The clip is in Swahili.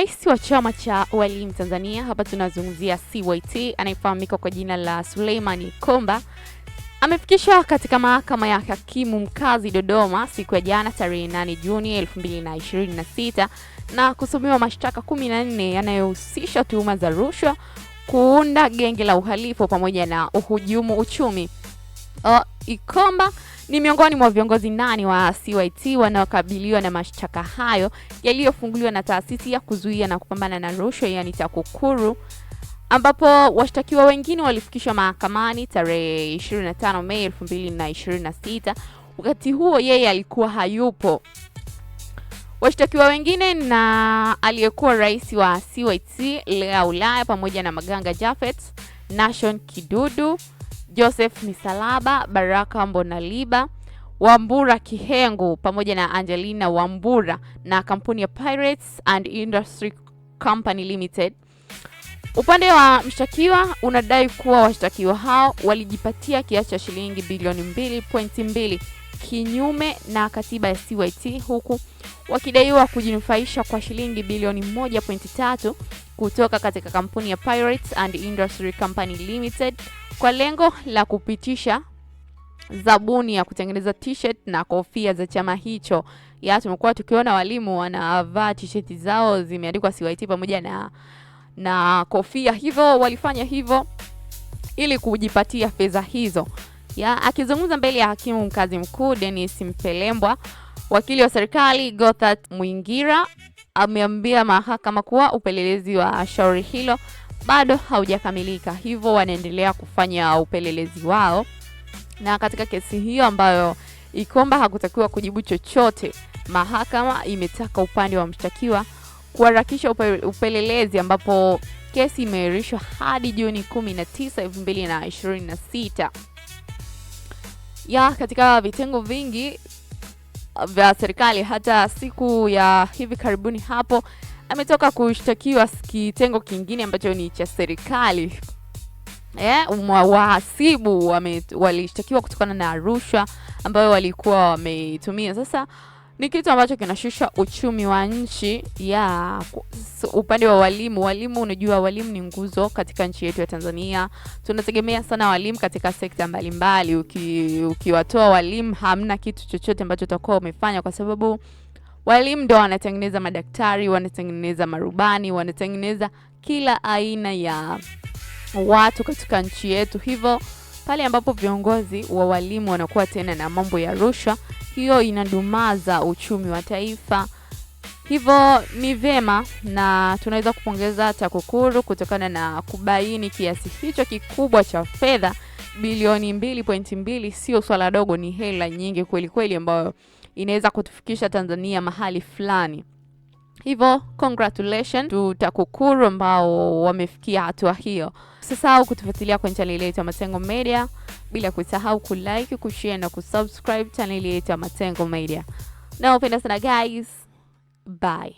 Rais wa chama cha walimu Tanzania, hapa tunazungumzia CYT, anayefahamika kwa jina la Suleiman Komba, amefikishwa katika mahakama ya hakimu mkazi Dodoma siku ya jana tarehe 8 Juni 2026 na kusomewa mashtaka 14 yanayohusisha tuhuma za rushwa, kuunda genge la uhalifu pamoja na uhujumu uchumi. Komba ni miongoni mwa viongozi 8 wa CYT wanaokabiliwa na mashtaka hayo yaliyofunguliwa na taasisi ya kuzuia na kupambana na rushwa, yani TAKUKURU, ambapo washtakiwa wengine walifikishwa mahakamani tarehe 25 Mei 2026. Wakati huo yeye alikuwa hayupo. Washtakiwa wengine na aliyekuwa rais wa CYT Lea Ulaya pamoja na Maganga Japhet, Nashon Kidudu, Joseph Misalaba, Baraka Mbonaliba, Wambura Kihengu pamoja na Angelina Wambura na kampuni ya Pirates and Industry Company Limited. Upande wa mshtakiwa unadai kuwa washtakiwa hao walijipatia kiasi cha shilingi bilioni 2.2 kinyume na katiba ya CYT, huku wakidaiwa kujinufaisha kwa shilingi bilioni 1.3 kutoka katika kampuni ya Pirates and Industry Company Limited kwa lengo la kupitisha zabuni ya kutengeneza t-shirt na kofia za chama hicho. Tumekuwa tukiona walimu wanavaa t-shirt zao zimeandikwa CYT pamoja na kofia, hivyo walifanya hivyo ili kujipatia fedha hizo. Akizungumza mbele ya hakimu mkazi mkuu Dennis Mpelembwa, wakili wa serikali Gothat Mwingira ameambia mahakama kuwa upelelezi wa shauri hilo bado haujakamilika, hivyo wanaendelea kufanya upelelezi wao. Na katika kesi hiyo ambayo Komba hakutakiwa kujibu chochote, mahakama imetaka upande wa mshtakiwa kuharakisha upelelezi, ambapo kesi imeahirishwa hadi Juni 19, 2026. Katika vitengo vingi vya serikali, hata siku ya hivi karibuni hapo ametoka kushtakiwa kitengo kingine ambacho ni cha serikali. Wahasibu walishtakiwa kutokana na rushwa ambayo walikuwa wametumia. Sasa ni kitu ambacho kinashusha uchumi wa nchi. Upande wa walimu, unajua walimu ni nguzo katika nchi yetu ya Tanzania. Tunategemea sana walimu katika sekta mbalimbali. Ukiwatoa walimu hamna kitu chochote ambacho utakuwa umefanya, kwa sababu walimu ndio wanatengeneza madaktari, wanatengeneza marubani, wanatengeneza kila aina ya watu katika nchi yetu. Hivyo pale ambapo viongozi wa walimu wanakuwa tena na mambo ya rushwa, hiyo inadumaza uchumi wa taifa. Hivyo ni vema na tunaweza kupongeza TAKUKURU kutokana na kubaini kiasi hicho kikubwa cha fedha. Bilioni 2.2 sio swala dogo, ni hela nyingi kweli kweli ambayo inaweza kutufikisha Tanzania mahali fulani. Hivyo congratulations to TAKUKURU ambao wamefikia hatua hiyo. Usisahau kutufuatilia kwenye channel yetu ya Matengo Media, bila kusahau kulike, kushare na kusubscribe channel yetu ya Matengo Media. Nawapenda sana guys. Bye.